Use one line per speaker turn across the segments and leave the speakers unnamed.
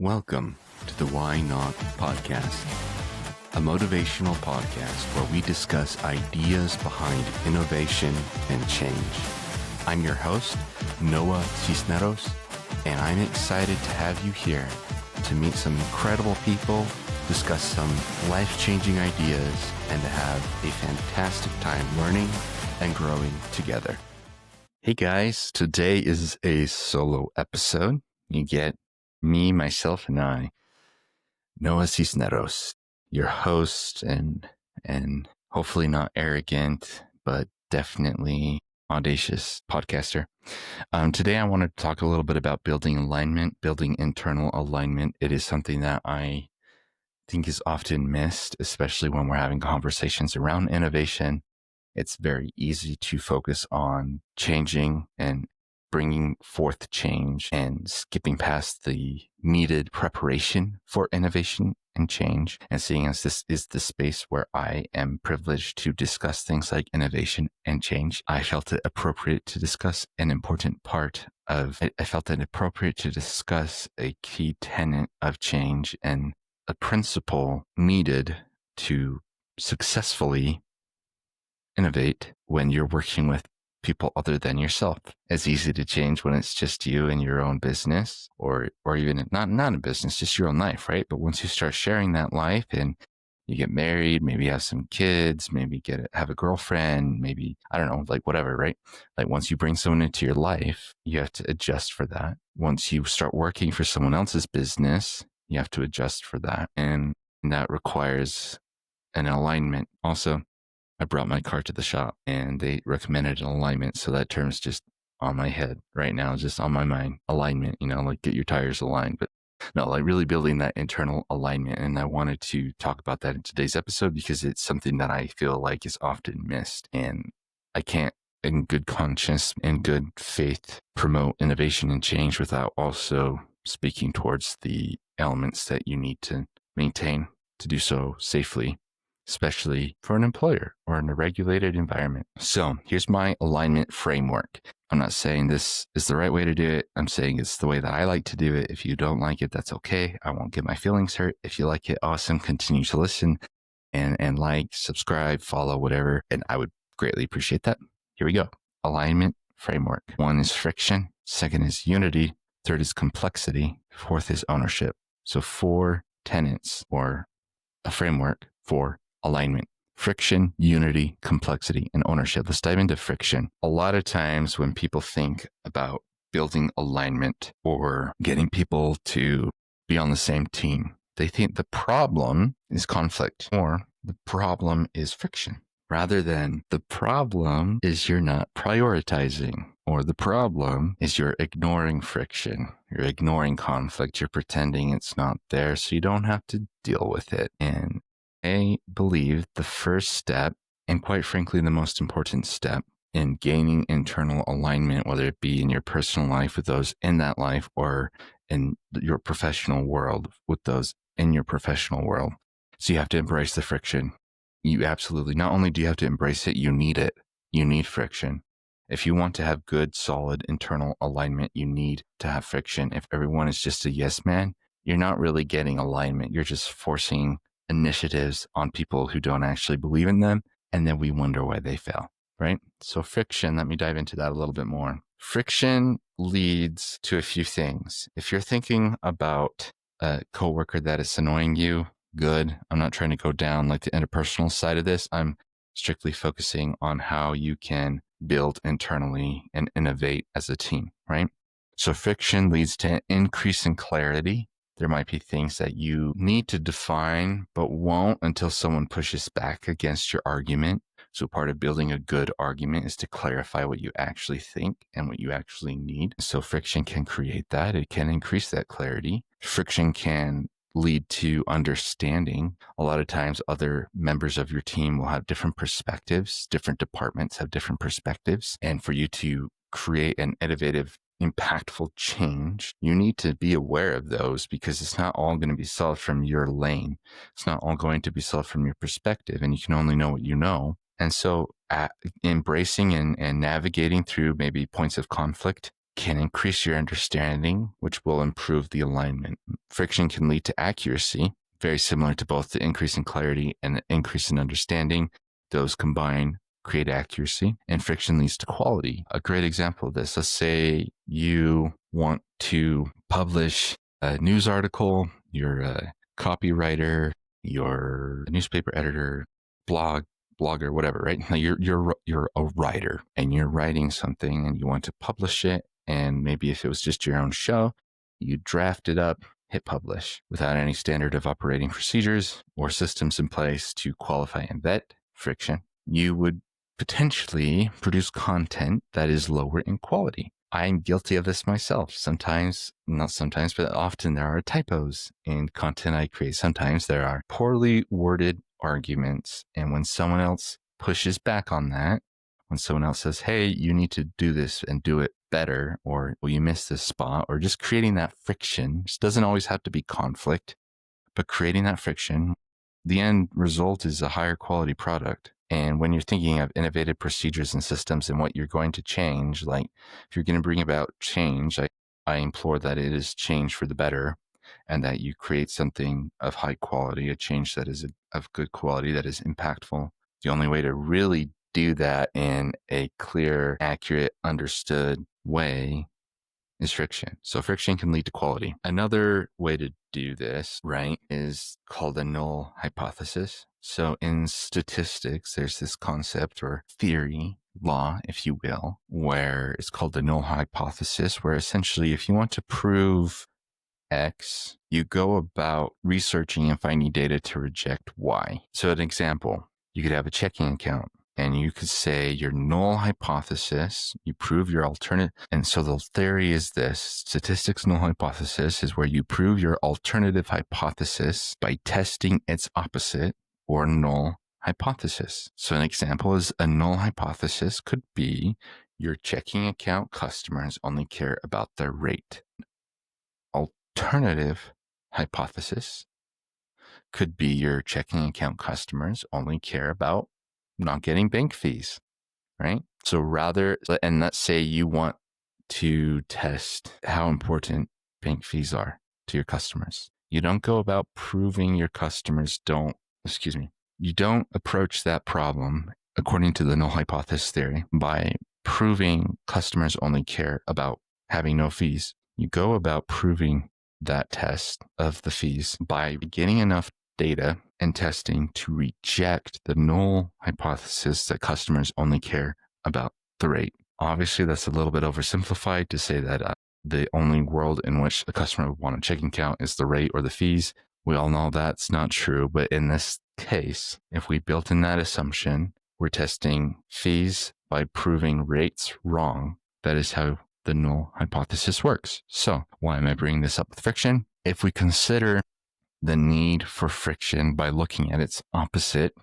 Welcome to the Why Not podcast, a motivational podcast where we discuss ideas behind innovation and change. I'm your host, Noah Cisneros, and I'm excited to have you here to meet some incredible people, discuss some life-changing ideas, and to have a fantastic time learning and growing together. Hey guys, today is a solo episode. You get me, myself, and I, Noah Cisneros, your host and hopefully not arrogant, but definitely audacious podcaster. Today I want to talk a little bit about building alignment, building internal alignment. It is something that I think is often missed, especially when we're having conversations around innovation. It's very easy to focus on changing and bringing forth change and skipping past the needed preparation for innovation and change. And seeing as this is the space where I am privileged to discuss things like innovation and change, I felt it appropriate to discuss an important part of it. I felt it appropriate to discuss a key tenet of change and a principle needed to successfully innovate when you're working with people other than yourself. It's easy to change when it's just you and your own business, or even not a business, just your own life, right? But once you start sharing that life and you get married, maybe have some kids, maybe have a girlfriend, maybe, I don't know, like whatever, right? Like once you bring someone into your life, you have to adjust for that. Once you start working for someone else's business, you have to adjust for that. And that requires an alignment. Also, I brought my car to the shop and they recommended an alignment. So that term's just on my head right now, just on my mind. Alignment, like get your tires aligned. But no, like really building that internal alignment. And I wanted to talk about that in today's episode because it's something that I feel like is often missed. And I can't, in good conscience and good faith, promote innovation and change without also speaking towards the elements that you need to maintain to do so safely, especially for an employer or in a regulated environment. So here's my alignment framework. I'm not saying this is the right way to do it. I'm saying it's the way that I like to do it. If you don't like it, that's okay. I won't get my feelings hurt. If you like it, awesome. Continue to listen and like, subscribe, follow, whatever. And I would greatly appreciate that. Here we go. Alignment framework. 1 is friction. 2nd is unity. 3rd is complexity. 4th is ownership. So 4 tenets or a framework for alignment: friction, unity, complexity, and ownership. Let's dive into friction. A lot of times when people think about building alignment or getting people to be on the same team, they think the problem is conflict or the problem is friction, rather than the problem is you're not prioritizing, or the problem is you're ignoring friction, you're ignoring conflict, you're pretending it's not there so you don't have to deal with it. And I believe the first step, and quite frankly, the most important step in gaining internal alignment, whether it be in your personal life with those in that life or in your professional world with those in your professional world. So you have to embrace the friction. You absolutely, not only do you have to embrace it, you need it. You need friction. If you want to have good, solid internal alignment, you need to have friction. If everyone is just a yes man, you're not really getting alignment. You're just forcing initiatives on people who don't actually believe in them. And then we wonder why they fail, right? So friction, let me dive into that a little bit more. Friction leads to a few things. If you're thinking about a coworker that is annoying you, good. I'm not trying to go down like the interpersonal side of this. I'm strictly focusing on how you can build internally and innovate as a team, right? So friction leads to an increase in clarity. There might be things that you need to define, but won't until someone pushes back against your argument. So part of building a good argument is to clarify what you actually think and what you actually need. So friction can create that. It can increase that clarity. Friction can lead to understanding. A lot of times other members of your team will have different perspectives. Different departments have different perspectives. And for you to create an innovative, impactful change, you need to be aware of those, because it's not all going to be solved from your lane. It's not all going to be solved from your perspective, and you can only know what you know. And so embracing and navigating through maybe points of conflict can increase your understanding, which will improve the alignment. Friction can lead to accuracy, very similar to both the increase in clarity and the increase in understanding. Those combined create accuracy, and friction leads to quality. A great example of this, let's say you want to publish a news article, you're a copywriter, you're a newspaper editor, blogger, whatever, right? Now you're a writer and you're writing something and you want to publish it. And maybe if it was just your own show, you draft it up, hit publish without any standard of operating procedures or systems in place to qualify and vet friction. You would potentially produce content that is lower in quality. I'm guilty of this myself. Sometimes, not sometimes, but often there are typos in content I create. Sometimes there are poorly worded arguments. And when someone else pushes back on that, when someone else says, hey, you need to do this and do it better, or well, you missed this spot, or just creating that friction, just doesn't always have to be conflict, but creating that friction, the end result is a higher quality product. And when you're thinking of innovative procedures and systems and what you're going to change, like if you're going to bring about change, I implore that it is change for the better and that you create something of high quality, a change that is of good quality, that is impactful. The only way to really do that in a clear, accurate, understood way is friction. So friction can lead to quality. Another way to do this, right, is called a null hypothesis. So in statistics, there's this concept or theory, law, if you will, where it's called the null hypothesis, where essentially if you want to prove X, you go about researching and finding data to reject Y. So an example, you could have a checking account and you could say your null hypothesis, you prove your alternative. And so the theory is this: statistics null hypothesis is where you prove your alternative hypothesis by testing its opposite or null hypothesis. So an example is a null hypothesis could be your checking account customers only care about their rate. Alternative hypothesis could be your checking account customers only care about not getting bank fees, right? So and let's say you want to test how important bank fees are to your customers. You don't go about proving your customers you don't approach that problem according to the null hypothesis theory by proving customers only care about having no fees. You go about proving that test of the fees by getting enough data and testing to reject the null hypothesis that customers only care about the rate. Obviously, that's a little bit oversimplified to say that the only world in which a customer would want a checking account is the rate or the fees. We all know that's not true, but in this case, if we built in that assumption, we're testing fees by proving rates wrong. That is how the null hypothesis works. So why am I bringing this up with friction? If we consider the need for friction by looking at its opposite,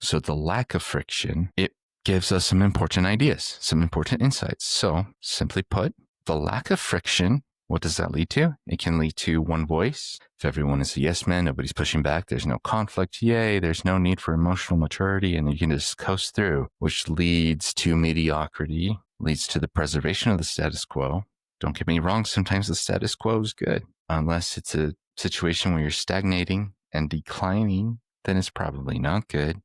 so the lack of friction, it gives us some important ideas, some important insights. So simply put, the lack of friction, what does that lead to? It can lead to one voice. If everyone is a yes man, nobody's pushing back, there's no conflict, yay, there's no need for emotional maturity, and you can just coast through, which leads to mediocrity, leads to the preservation of the status quo. Don't get me wrong, sometimes the status quo is good. Unless it's a situation where you're stagnating and declining, then it's probably not good.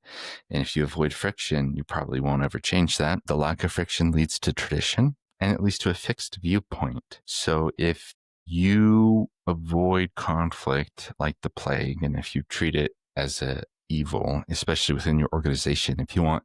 And if you avoid friction, you probably won't ever change that. The lack of friction leads to tradition, and it leads to a fixed viewpoint. So if you avoid conflict like the plague, and if you treat it as a evil, especially within your organization, if you want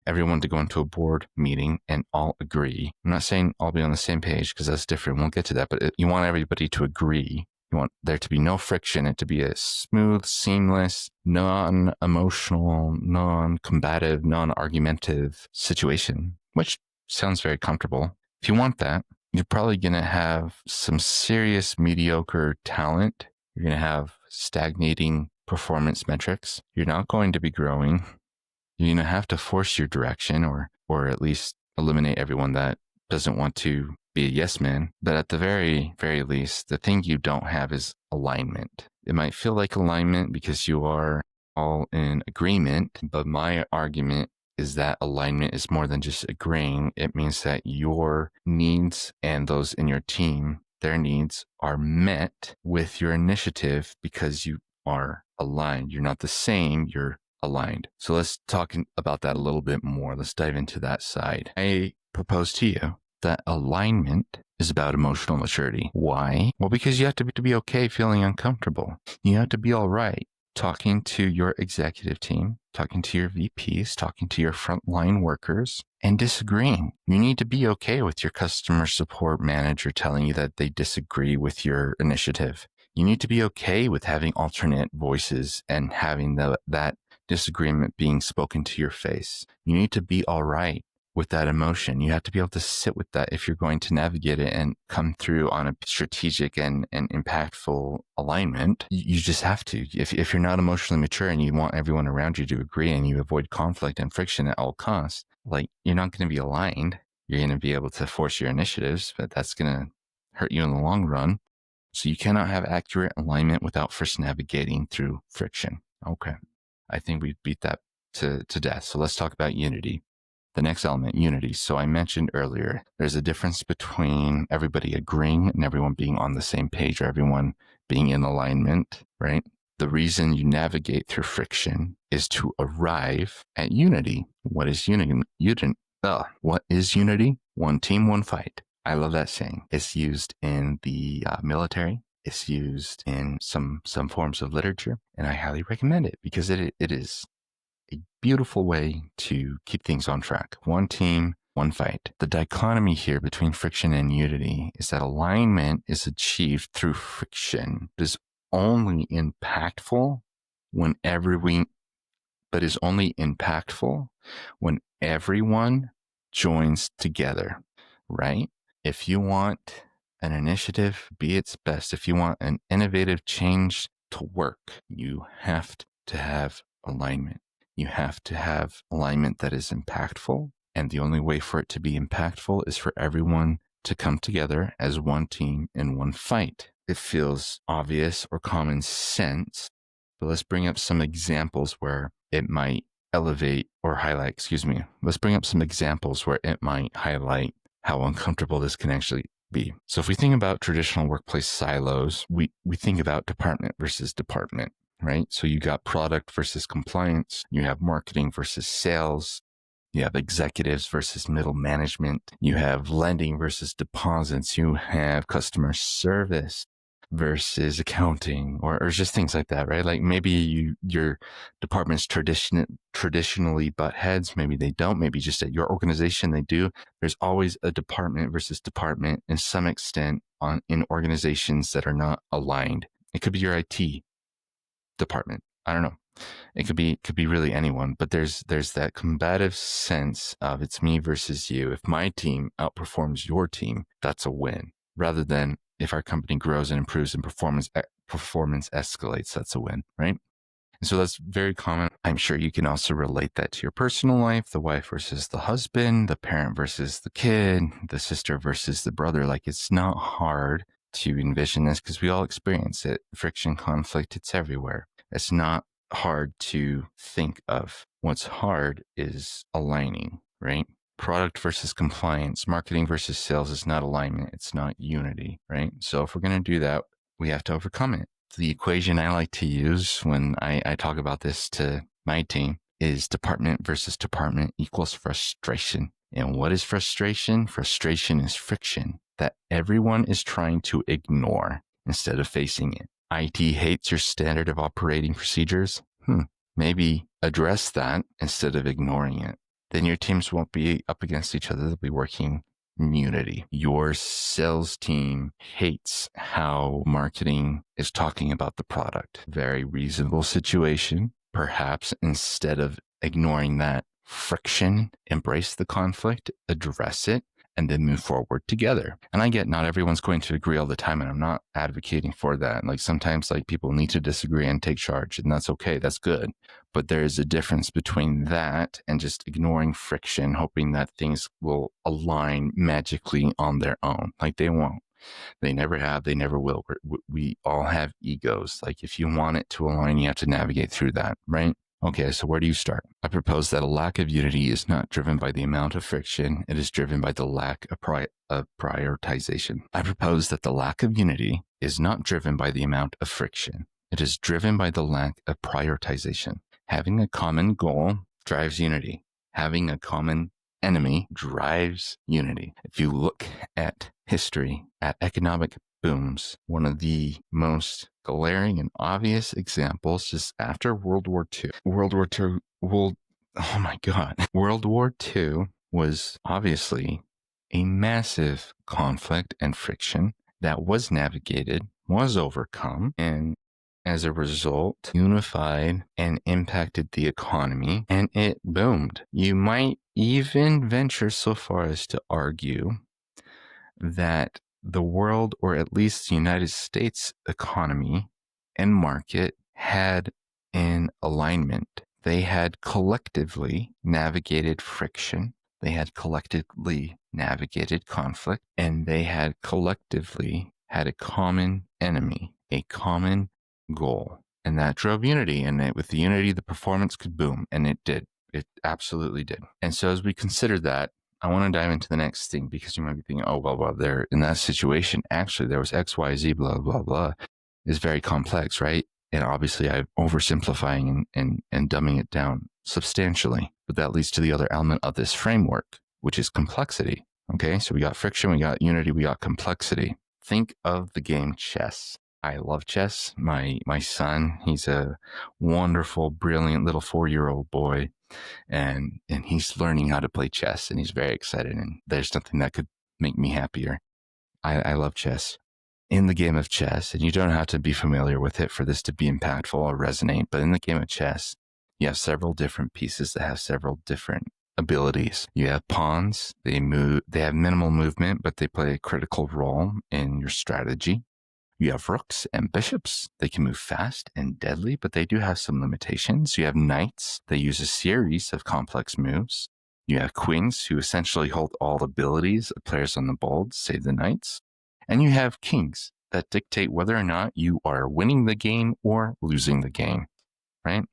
everyone to go into a board meeting and all agree, I'm not saying all be on the same page because that's different. We'll get to that, but you want everybody to agree. You want there to be no friction, it to be a smooth, seamless, non-emotional, non-combative, non-argumentative situation, which sounds very comfortable. If you want that, you're probably going to have some serious mediocre talent. You're going to have stagnating performance metrics. You're not going to be growing. You're going to have to force your direction or at least eliminate everyone that doesn't want to be a yes man. But at the very, very least, the thing you don't have is alignment. It might feel like alignment because you are all in agreement, but my argument is that alignment is more than just agreeing. It means that your needs and those in your team, their needs are met with your initiative because you are aligned. You're not the same, you're aligned. So let's talk about that a little bit more. Let's dive into that side. I propose to you that alignment is about emotional maturity. Why? Well, because you have to be okay feeling uncomfortable. You have to be all right talking to your executive team, talking to your VPs, talking to your frontline workers, and disagreeing. You need to be okay with your customer support manager telling you that they disagree with your initiative. You need to be okay with having alternate voices and having that disagreement being spoken to your face. You need to be all right with that emotion. You have to be able to sit with that if you're going to navigate it and come through on a strategic and impactful alignment. You just have to. If you're not emotionally mature and you want everyone around you to agree and you avoid conflict and friction at all costs, like, you're not going to be aligned. You're going to be able to force your initiatives, but that's going to hurt you in the long run. So you cannot have accurate alignment without first navigating through friction. Okay. I think we beat that to death. So let's talk about unity. The next element, unity. So I mentioned earlier, there's a difference between everybody agreeing and everyone being on the same page, or everyone being in alignment, right? The reason you navigate through friction is to arrive at unity. What is unity? What is unity? One team, one fight. I love that saying. It's used in the military. It's used in some forms of literature, and I highly recommend it because it is a beautiful way to keep things on track. One team, one fight. The dichotomy here between friction and unity is that alignment is achieved through friction. It is only impactful when everyone joins together, right? If you want an initiative be its best, if you want an innovative change to work, you have to have alignment. You have to have alignment that is impactful. And the only way for it to be impactful is for everyone to come together as one team in one fight. It feels obvious or common sense, but let's bring up some examples where it might let's bring up some examples where it might highlight how uncomfortable this can actually be. So if we think about traditional workplace silos, we think about department versus department, right? So you got product versus compliance, you have marketing versus sales, you have executives versus middle management, you have lending versus deposits, you have customer service versus accounting, or just things like that, right? Like maybe your departments traditionally butt heads, maybe they don't, maybe just at your organization they do. There's always a department versus department in some extent in organizations that are not aligned. It could be your IT department. I don't know. It could be really anyone, but there's that combative sense of it's me versus you. If my team outperforms your team, that's a win, rather than if our company grows and improves and performance escalates, that's a win, right? And so that's very common. I'm sure you can also relate that to your personal life, the wife versus the husband, the parent versus the kid, the sister versus the brother. Like, it's not hard to envision this because we all experience it. Friction, conflict, it's everywhere. It's not hard to think of. What's hard is aligning, right? Product versus compliance, marketing versus sales is not alignment. It's not unity, right? So if we're going to do that, we have to overcome it. The equation I like to use when I talk about this to my team is department versus department equals frustration. And what is frustration? Frustration is friction that everyone is trying to ignore instead of facing it. IT hates your standard of operating procedures. Maybe address that instead of ignoring it. Then your teams won't be up against each other. They'll be working in unity. Your sales team hates how marketing is talking about the product. Very reasonable situation. Perhaps instead of ignoring that friction, embrace the conflict, address it, and then move forward together. And I get not everyone's going to agree all the time, and I'm not advocating for that. Like, sometimes people need to disagree and take charge, and that's okay. That's good. But there is a difference between that and just ignoring friction, hoping that things will align magically on their own. Like, they won't. They never have. They never will. We all have egos. Like, if you want it to align, you have to navigate through that, right? Okay, so where do you start? I propose that a lack of unity is not driven by the amount of friction. It is driven by the lack of prioritization. I propose that the lack of unity is not driven by the amount of friction. It is driven by the lack of prioritization. Having a common goal drives unity. Having a common enemy drives unity. If you look at history, at economic booms, one of the most glaring and obvious examples is after World War II. World War II was obviously a massive conflict and friction that was navigated, was overcome, and as a result, unified and impacted the economy, and it boomed. You might even venture so far as to argue that the world, or at least the United States economy and market, had an alignment. They had collectively navigated friction. They had collectively navigated conflict, and they had collectively had a common enemy, a common goal. And that drove unity. And with the unity, the performance could boom. And it did. It absolutely did. And so as we consider that, I want to dive into the next thing, because you might be thinking, oh, well, there in that situation, actually, there was X, Y, Z, blah, blah, blah. It's very complex, right? And obviously, I'm oversimplifying and dumbing it down substantially. But that leads to the other element of this framework, which is complexity. Okay, so we got friction, we got unity, we got complexity. Think of the game chess. I love chess. My son, he's a wonderful, brilliant little 4-year-old boy. And he's learning how to play chess, and he's very excited, and there's nothing that could make me happier. I love chess. In the game of chess, and you don't have to be familiar with it for this to be impactful or resonate, but in the game of chess, you have several different pieces that have several different abilities. You have pawns. They have minimal movement, but they play a critical role in your strategy. You have rooks and bishops. They can move fast and deadly, but they do have some limitations. You have knights. They use a series of complex moves. You have queens, who essentially hold all abilities of players on the board, save the knights. And you have kings that dictate whether or not you are winning the game or losing the game, right?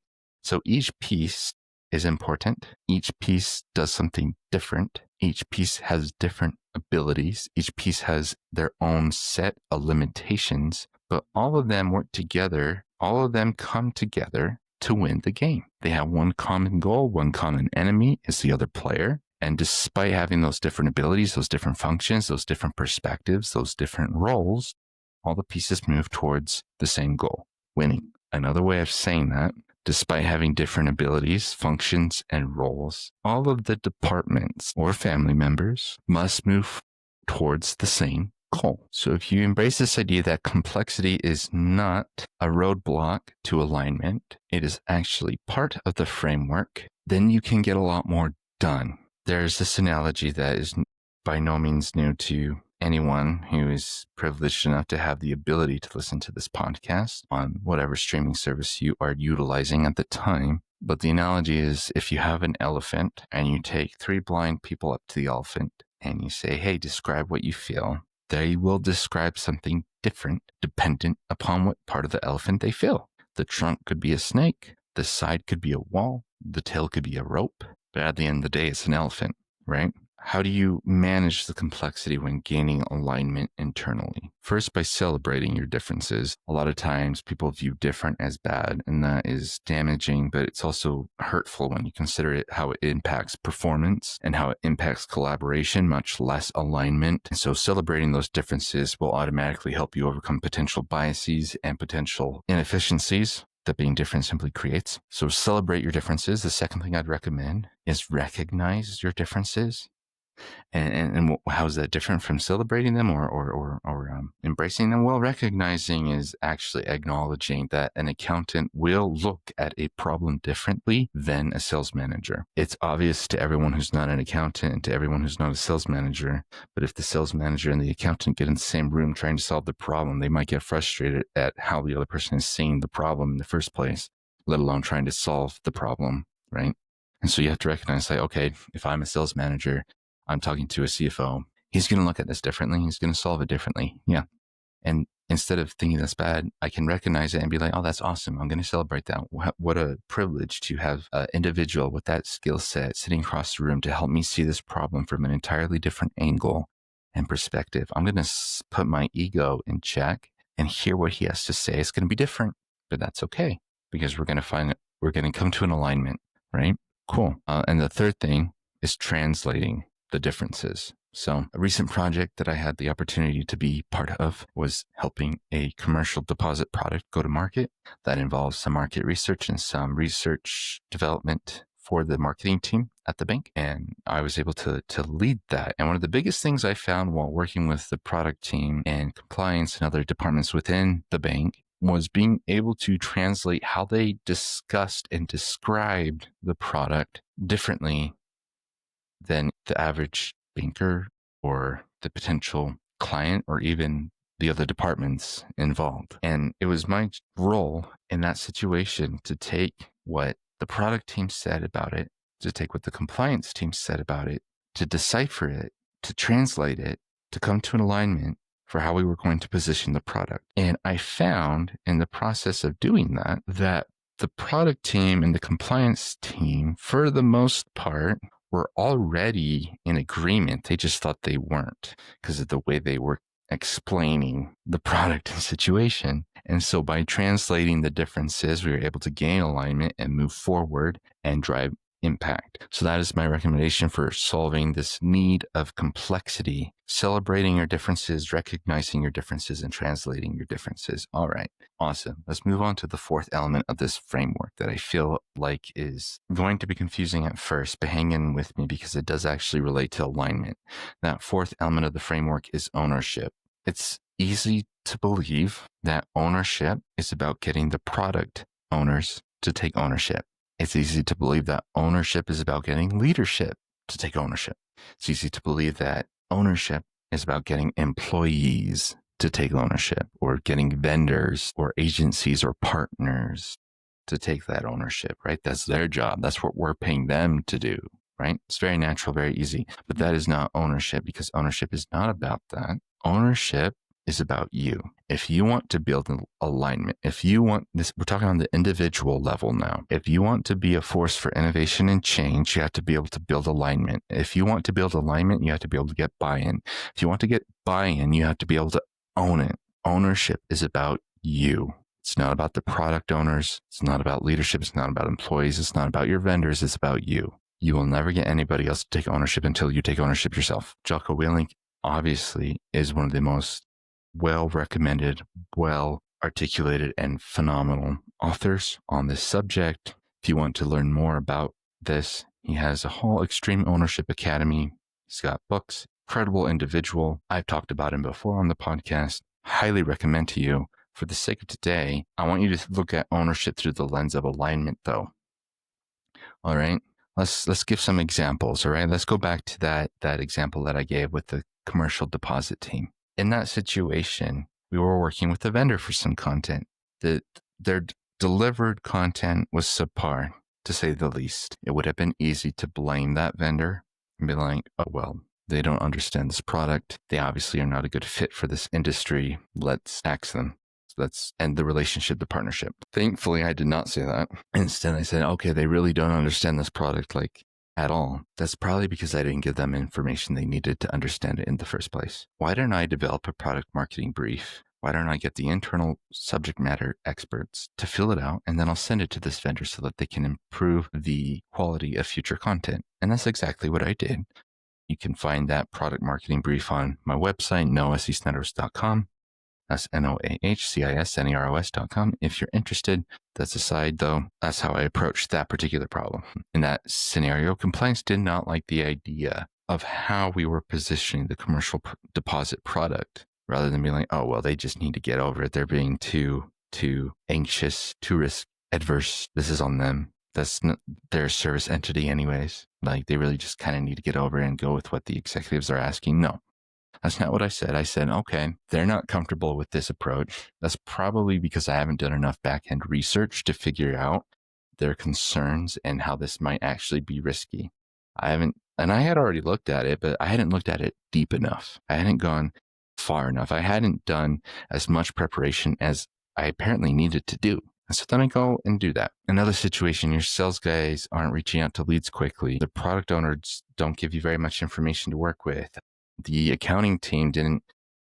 So each piece is important. Each piece does something different. Each piece has different abilities. Each piece has their own set of limitations, but all of them work together. All of them come together to win the game. They have one common goal, one common enemy is the other player. And despite having those different abilities, those different functions, those different perspectives, those different roles, all the pieces move towards the same goal, winning. Another way of saying that, despite having different abilities, functions, and roles, all of the departments or family members must move towards the same goal. So if you embrace this idea that complexity is not a roadblock to alignment, it is actually part of the framework, then you can get a lot more done. There's this analogy that is by no means new to anyone who is privileged enough to have the ability to listen to this podcast on whatever streaming service you are utilizing at the time. But the analogy is, if you have an elephant and you take 3 blind people up to the elephant and you say, hey, describe what you feel, they will describe something different dependent upon what part of the elephant they feel. The trunk could be a snake, the side could be a wall, the tail could be a rope, but at the end of the day, it's an elephant, right? How do you manage the complexity when gaining alignment internally? First, by celebrating your differences. A lot of times people view different as bad, and that is damaging, but it's also hurtful when you consider it, how it impacts performance and how it impacts collaboration, much less alignment. And so celebrating those differences will automatically help you overcome potential biases and potential inefficiencies that being different simply creates. So celebrate your differences. The second thing I'd recommend is recognize your differences. And how is that different from celebrating them or embracing them? Well, recognizing is actually acknowledging that an accountant will look at a problem differently than a sales manager. It's obvious to everyone who's not an accountant and to everyone who's not a sales manager, but if the sales manager and the accountant get in the same room trying to solve the problem, they might get frustrated at how the other person is seeing the problem in the first place, let alone trying to solve the problem, right? And so you have to recognize, like, okay, if I'm a sales manager, I'm talking to a CFO. He's going to look at this differently. He's going to solve it differently. Yeah. And instead of thinking that's bad, I can recognize it and be like, oh, that's awesome. I'm going to celebrate that. What a privilege to have an individual with that skill set sitting across the room to help me see this problem from an entirely different angle and perspective. I'm going to put my ego in check and hear what he has to say. It's going to be different, but that's okay, because we're going to come to an alignment, right? Cool. And the third thing is translating the differences. So a recent project that I had the opportunity to be part of was helping a commercial deposit product go to market. That involves some market research and some research development for the marketing team at the bank. And I was able to lead that. And one of the biggest things I found while working with the product team and compliance and other departments within the bank was being able to translate how they discussed and described the product differently than the average banker or the potential client or even the other departments involved. And it was my role in that situation to take what the product team said about it, to take what the compliance team said about it, to decipher it, to translate it, to come to an alignment for how we were going to position the product. And I found in the process of doing that the product team and the compliance team, for the most part, were already in agreement. They just thought they weren't because of the way they were explaining the product and situation. And so by translating the differences, we were able to gain alignment and move forward and drive impact. So that is my recommendation for solving this need of complexity: celebrating your differences, recognizing your differences, and translating your differences. All right. Awesome. Let's move on to the fourth element of this framework that I feel like is going to be confusing at first, but hang in with me because it does actually relate to alignment. That fourth element of the framework is ownership. It's easy to believe that ownership is about getting the product owners to take ownership. It's easy to believe that ownership is about getting leadership to take ownership. It's easy to believe that ownership is about getting employees to take ownership, or getting vendors or agencies or partners to take that ownership, right? That's their job. That's what we're paying them to do, right? It's very natural, very easy, but that is not ownership, because ownership is not about that. Ownership is about you. If you want to build an alignment, if you want this, we're talking on the individual level now. If you want to be a force for innovation and change, you have to be able to build alignment. If you want to build alignment, you have to be able to get buy-in. If you want to get buy-in, you have to be able to own it. Ownership is about you. It's not about the product owners. It's not about leadership. It's not about employees. It's not about your vendors. It's about you. You will never get anybody else to take ownership until you take ownership yourself. Jocko Willink obviously is one of the most well-recommended, well-articulated, and phenomenal authors on this subject. If you want to learn more about this, he has a whole Extreme Ownership Academy. He's got books. Incredible individual. I've talked about him before on the podcast. Highly recommend to you. For the sake of today, I want you to look at ownership through the lens of alignment, though. All right. Let's give some examples. All right. Let's go back to that example that I gave with the commercial deposit team. In that situation, we were working with the vendor for some content. Their delivered content was subpar, to say the least. It would have been easy to blame that vendor and be like, oh, well, they don't understand this product. They obviously are not a good fit for this industry. Let's axe them. Let's end the relationship, the partnership. Thankfully, I did not say that. Instead, I said, okay, they really don't understand this product at all. That's probably because I didn't give them information they needed to understand it in the first place. Why don't I develop a product marketing brief? Why don't I get the internal subject matter experts to fill it out, and then I'll send it to this vendor so that they can improve the quality of future content? And that's exactly what I did. You can find that product marketing brief on my website, noahcisneros.com. That's NOAHCISNEROS.com. If you're interested, that's aside though. That's how I approached that particular problem. In that scenario, compliance did not like the idea of how we were positioning the commercial deposit product, rather than being like, oh, well, they just need to get over it. They're being too anxious, too risk adverse. This is on them. That's not their service entity anyways. Like, they really just kind of need to get over it and go with what the executives are asking. No. That's not what I said. I said, okay, they're not comfortable with this approach. That's probably because I haven't done enough back-end research to figure out their concerns and how this might actually be risky. I had already looked at it, but I hadn't looked at it deep enough. I hadn't gone far enough. I hadn't done as much preparation as I apparently needed to do. And so then I go and do that. Another situation, your sales guys aren't reaching out to leads quickly. The product owners don't give you very much information to work with. The accounting team didn't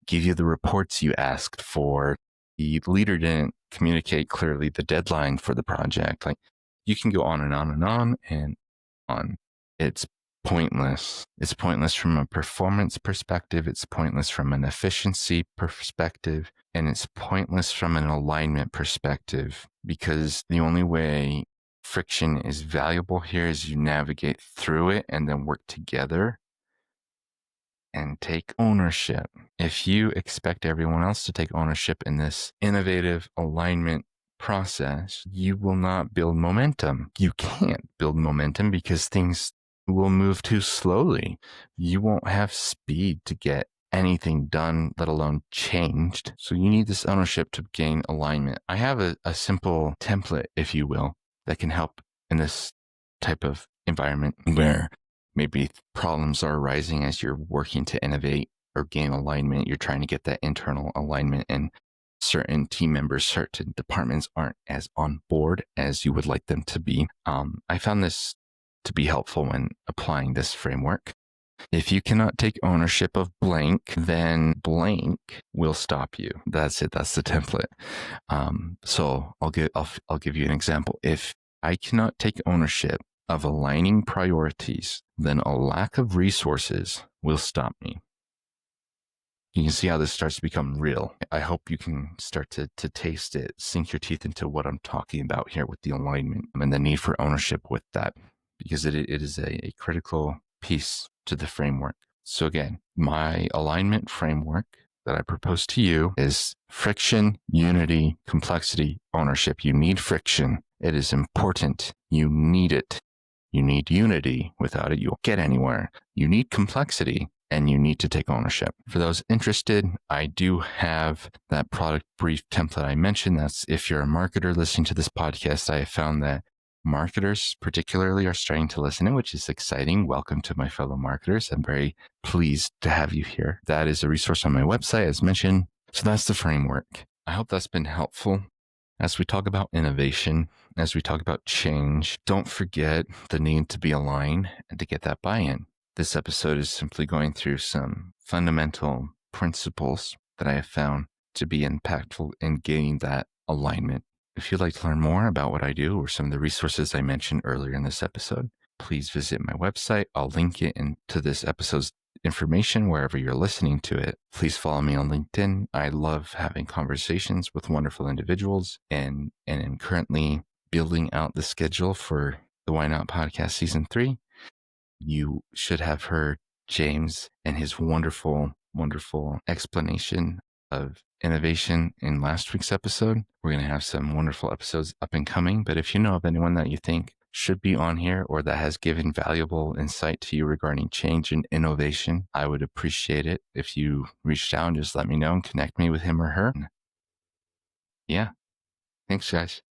give you the reports you asked for. The leader didn't communicate clearly the deadline for the project. Like, you can go on and on and on and on. It's pointless. It's pointless from a performance perspective. It's pointless from an efficiency perspective. And it's pointless from an alignment perspective, because the only way friction is valuable here is you navigate through it and then work together and take ownership. If you expect everyone else to take ownership in this innovative alignment process, you will not build momentum. You can't build momentum because things will move too slowly. You won't have speed to get anything done, let alone changed. So you need this ownership to gain alignment. I have a simple template, if you will, that can help in this type of environment where maybe problems are arising as you're working to innovate or gain alignment. You're trying to get that internal alignment, and certain team members, certain departments aren't as on board as you would like them to be. I found this to be helpful when applying this framework. If you cannot take ownership of blank, then blank will stop you. That's it. That's the template. So I'll give you an example. If I cannot take ownership of aligning priorities, then a lack of resources will stop me. You can see how this starts to become real. I hope you can start to taste it, sink your teeth into what I'm talking about here with the alignment and the need for ownership with that, because it is a critical piece to the framework. So again, my alignment framework that I propose to you is friction, unity, complexity, ownership. You need friction. It is important. You need it. You need unity. Without it, you won't get anywhere. You need complexity, and you need to take ownership. For those interested, I do have that product brief template I mentioned. That's if you're a marketer listening to this podcast. I have found that marketers particularly are starting to listen in, which is exciting. Welcome to my fellow marketers. I'm very pleased to have you here. That is a resource on my website, as mentioned. So that's the framework. I hope that's been helpful. As we talk about innovation, as we talk about change, don't forget the need to be aligned and to get that buy-in. This episode is simply going through some fundamental principles that I have found to be impactful in gaining that alignment. If you'd like to learn more about what I do or some of the resources I mentioned earlier in this episode, please visit my website. I'll link it into this episode's information wherever you're listening to it. Please follow me on LinkedIn. I love having conversations with wonderful individuals, and am currently building out the schedule for the Why Not Podcast Season 3. You should have heard James and his wonderful, wonderful explanation of innovation in last week's episode. We're going to have some wonderful episodes up and coming, but if you know of anyone that you think should be on here or that has given valuable insight to you regarding change and innovation, I would appreciate it if you reached out and just let me know and connect me with him or her. Yeah. Thanks, guys.